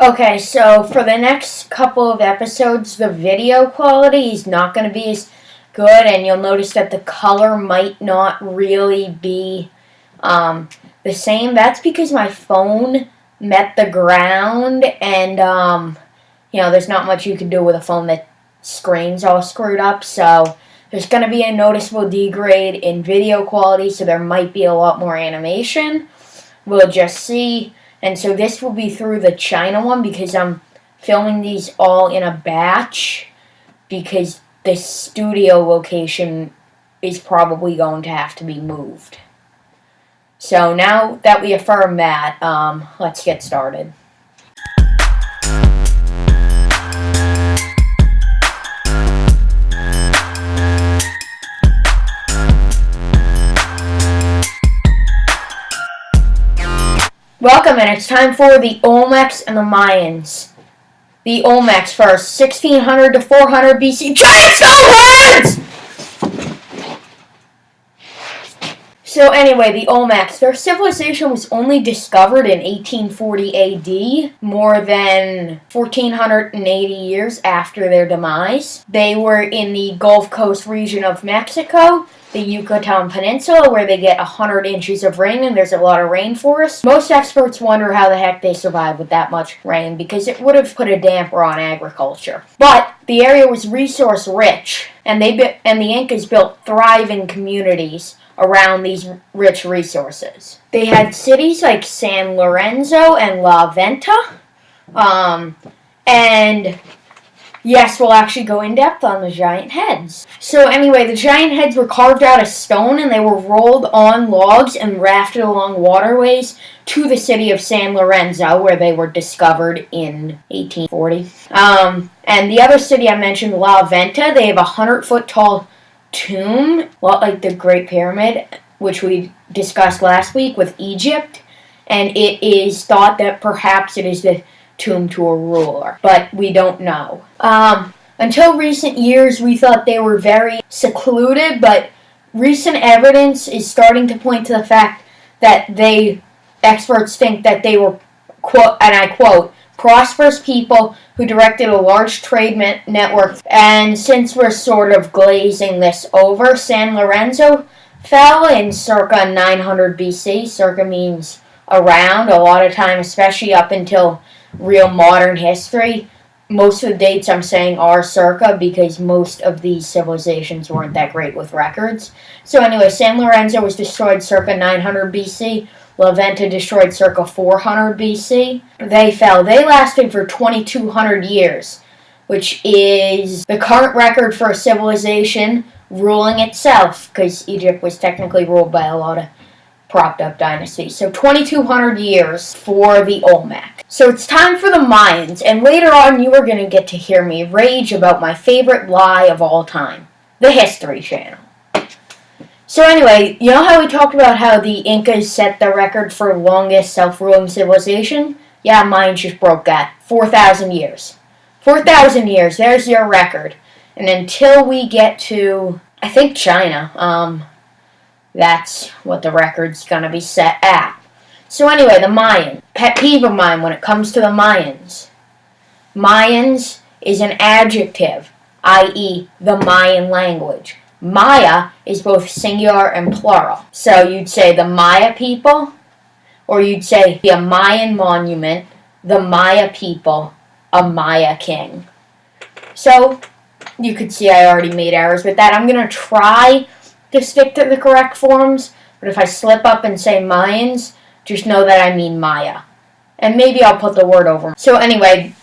Okay, so for the next couple of episodes, the video quality is not going to be as good, and you'll notice that the color might not really be the same. That's because my phone met the ground, and there's not much you can do with a phone that screen's all screwed up, so there's going to be a noticeable degrade in video quality, so there might be a lot more animation. We'll just see. And so this will be through the China one because I'm filming these all in a batch because the studio location is probably going to have to be moved. So now that we affirm that, let's get started. Welcome, and it's time for the Olmecs and the Mayans. The Olmecs first, 1600 to 400 BC. Giant stoneheads! So anyway, the Olmecs, their civilization was only discovered in 1840 AD, more than 1480 years after their demise. They were in the Gulf Coast region of Mexico, the Yucatan Peninsula, where they get 100 inches of rain and there's a lot of rainforest. Most experts wonder how the heck they survived with that much rain because it would have put a damper on agriculture. But the area was resource rich, and the Incas built thriving communities around these rich resources. They had cities like San Lorenzo and La Venta, and yes, we'll actually go in depth on the giant heads. So anyway, the giant heads were carved out of stone and they were rolled on logs and rafted along waterways to the city of San Lorenzo, where they were discovered in 1840. And the other city I mentioned, La Venta, they have a 100-foot tall tomb, a lot like the Great Pyramid, which we discussed last week with Egypt, and it is thought that perhaps it is the tomb to a ruler, but we don't know. Until recent years, we thought they were very secluded, but recent evidence is starting to point to the fact that experts think that they were, quote, and I quote, prosperous people who directed a large trade network. And since we're sort of glazing this over, San Lorenzo fell in circa 900 BC. Circa means around, a lot of time, especially up until real modern history. Most of the dates I'm saying are circa because most of these civilizations weren't that great with records. So anyway, San Lorenzo was destroyed circa 900 BC. La Venta destroyed circa 400 BC. They fell. They lasted for 2,200 years, which is the current record for a civilization ruling itself, because Egypt was technically ruled by a lot of propped up dynasties. So 2,200 years for the Olmec. So it's time for the Mayans, and later on you are going to get to hear me rage about my favorite lie of all time, the History Channel. So anyway, you know how we talked about how the Incas set the record for longest self-ruling civilization? Yeah, Mayans just broke that. 4,000 years. 4,000 years, there's your record. And until we get to, I think, China, that's what the record's going to be set at. So anyway, the Mayan. Pet peeve of mine when it comes to the Mayans. Mayans is an adjective, i.e. the Mayan language. Maya is both singular and plural. So you'd say the Maya people, or you'd say a Mayan monument, the Maya people, a Maya king. So you could see I already made errors with that. I'm going to try to stick to the correct forms, but if I slip up and say Mayans, just know that I mean Maya. And maybe I'll put the word over. So anyway,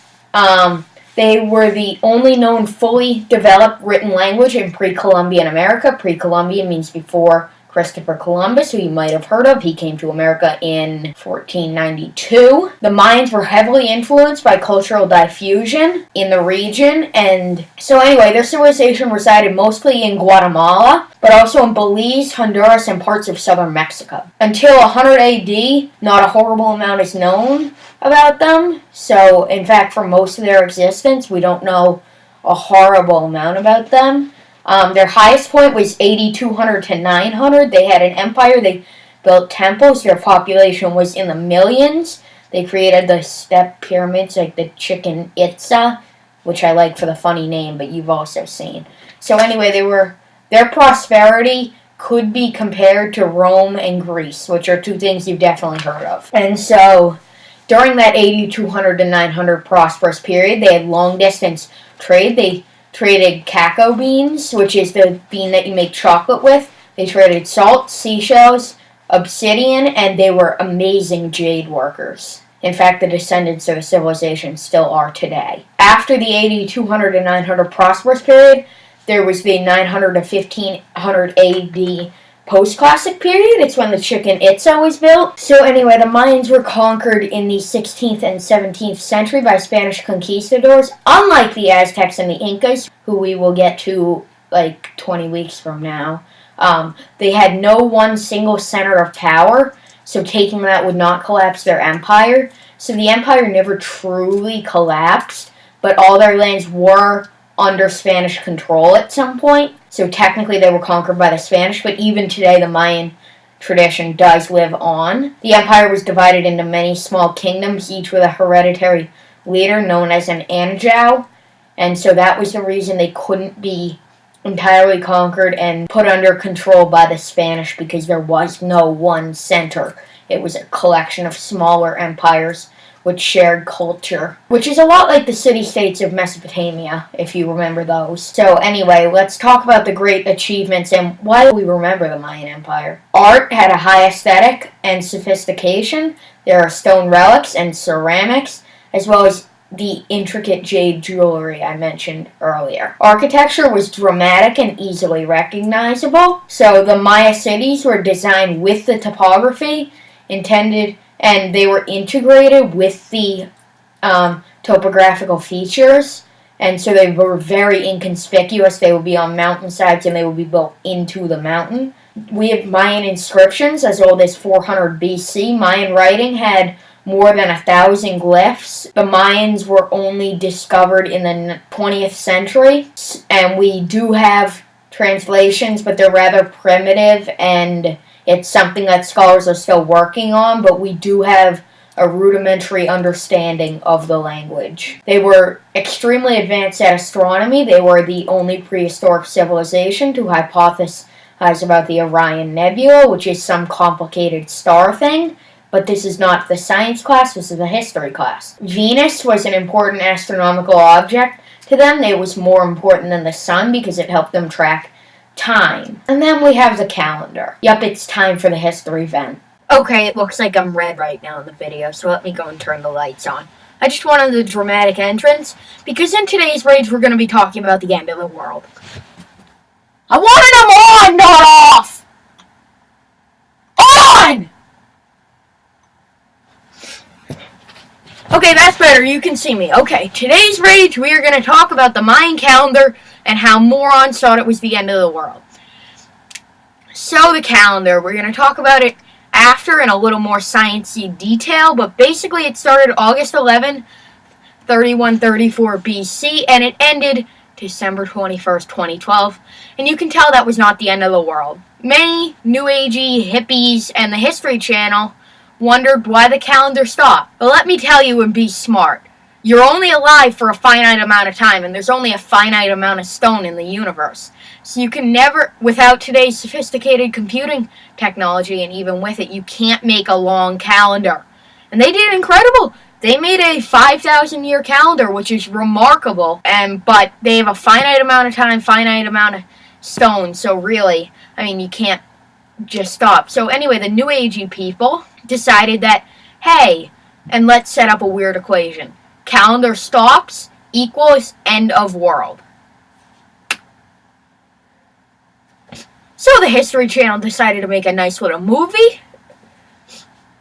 they were the only known fully developed written language in pre-Columbian America. Pre-Columbian means before Christopher Columbus, who you might have heard of. He came to America in 1492. The Mayans were heavily influenced by cultural diffusion in the region, and so anyway, their civilization resided mostly in Guatemala, but also in Belize, Honduras, and parts of southern Mexico. Until 100 AD, not a horrible amount is known about them. So, in fact, for most of their existence, we don't know a horrible amount about them. Their highest point was 8,200 to 900. They had an empire. They built temples. Their population was in the millions. They created the step pyramids like the Chichen Itza, which I like for the funny name, but you've also seen. So anyway, their prosperity could be compared to Rome and Greece, which are two things you've definitely heard of. And so during that 8200 to 900 prosperous period, they had long-distance trade. They traded cacao beans, which is the bean that you make chocolate with. They traded salt, seashells, obsidian, and they were amazing jade workers. In fact, the descendants of the civilization still are today. After the 8200 to 900 prosperous period, there was the 900 to 1500 AD post-classic period. It's when the Chichen Itza was built. So anyway, the Mayans were conquered in the 16th and 17th century by Spanish conquistadors, unlike the Aztecs and the Incas, who we will get to like 20 weeks from now. They had no one single center of power, so taking that would not collapse their empire. So the empire never truly collapsed, but all their lands were under Spanish control at some point. So technically they were conquered by the Spanish, but even today the Mayan tradition does live on. The empire was divided into many small kingdoms, each with a hereditary leader known as an anjou, and so that was the reason they couldn't be entirely conquered and put under control by the Spanish, because there was no one center. It was a collection of smaller empires with shared culture, which is a lot like the city-states of Mesopotamia, if you remember those. So anyway, let's talk about the great achievements and why we remember the Mayan Empire. Art had a high aesthetic and sophistication. There are stone relics and ceramics, as well as the intricate jade jewelry I mentioned earlier. Architecture was dramatic and easily recognizable. So the Maya cities were designed with the topography intended, and they were integrated with the topographical features, and so they were very inconspicuous. They would be on mountainsides and they would be built into the mountain. We have Mayan inscriptions as old as 400 BC. Mayan writing had more than 1,000 glyphs. The Mayans were only discovered in the 20th century, and we do have translations, but they're rather primitive, and it's something that scholars are still working on, but we do have a rudimentary understanding of the language. They were extremely advanced at astronomy. They were the only prehistoric civilization to hypothesize about the Orion Nebula, which is some complicated star thing. But this is not the science class, this is the history class. Venus was an important astronomical object to them. It was more important than the sun because it helped them track time. And then we have the calendar. Yup, it's time for the history event. Okay, it looks like I'm red right now in the video, so let me go and turn the lights on. I just wanted the dramatic entrance, because in today's Rage we're going to be talking about the end of the world. I wanted them on, not off! On! Okay, that's better. You can see me. Okay, today's Rage, we are going to talk about the Mayan calendar and how morons thought it was the end of the world. So, the calendar, we're going to talk about it after in a little more sciencey detail, but basically it started August 11, 3134 BC, and it ended December 21st, 2012, and you can tell that was not the end of the world. Many New Agey hippies and the History Channel wondered why the calendar stopped. But let me tell you and be smart. You're only alive for a finite amount of time, and there's only a finite amount of stone in the universe. So you can never, without today's sophisticated computing technology, and even with it, you can't make a long calendar. And they did incredible. They made a 5,000-year calendar, which is remarkable, but they have a finite amount of time, finite amount of stone, so really, I mean, you can't just stop. So anyway, the New Agey people decided that, hey, and let's set up a weird equation. Calendar stops equals end of world. So the History Channel decided to make a nice little movie.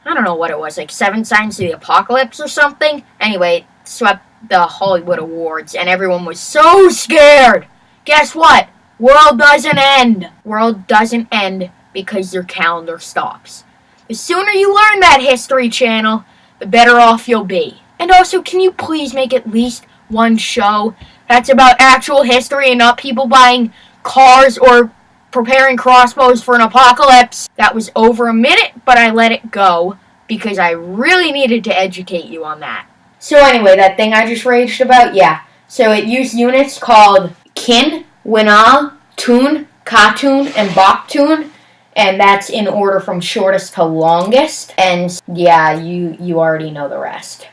I don't know what it was, like 7 Signs of the Apocalypse or something. Anyway, it swept the Hollywood Awards, and everyone was so scared. Guess what? World doesn't end. World doesn't end because your calendar stops. The sooner you learn that, History Channel, the better off you'll be. And also, can you please make at least one show that's about actual history and not people buying cars or preparing crossbows for an apocalypse? That was over a minute, but I let it go because I really needed to educate you on that. So anyway, that thing I just raged about, yeah. So it used units called kin, winal, tun, katun, and baktun, and that's in order from shortest to longest. And yeah, you already know the rest.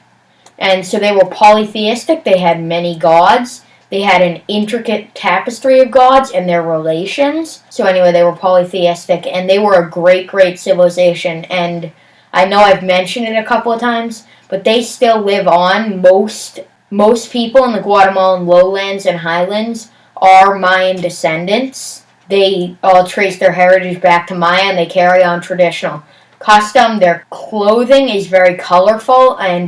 And so they were polytheistic. They had many gods. They had an intricate tapestry of gods and their relations. So anyway, they were polytheistic, and they were a great, great civilization. And I know I've mentioned it a couple of times, but they still live on. Most people in the Guatemalan lowlands and highlands are Mayan descendants. They all trace their heritage back to Maya, and they carry on traditional custom. Their clothing is very colorful, and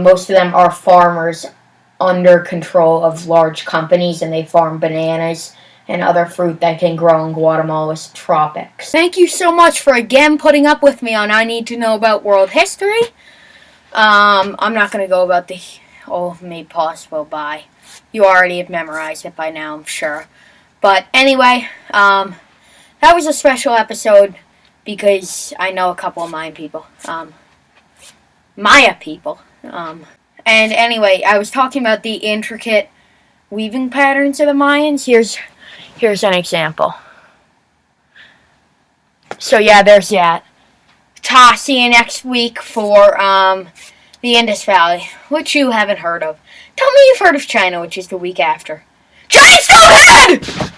most of them are farmers under control of large companies, and they farm bananas and other fruit that can grow in Guatemala's tropics. Thank you so much for again putting up with me on I Need to Know About World History. I'm not going to go about the made possible by. You already have memorized it by now, I'm sure. But anyway, that was a special episode because I know a couple of Maya people. And anyway, I was talking about the intricate weaving patterns of the Mayans. Here's an example. So yeah, there's that. See you next week for the Indus Valley, which you haven't heard of. Tell me you've heard of China, which is the week after. Giant Stonehead!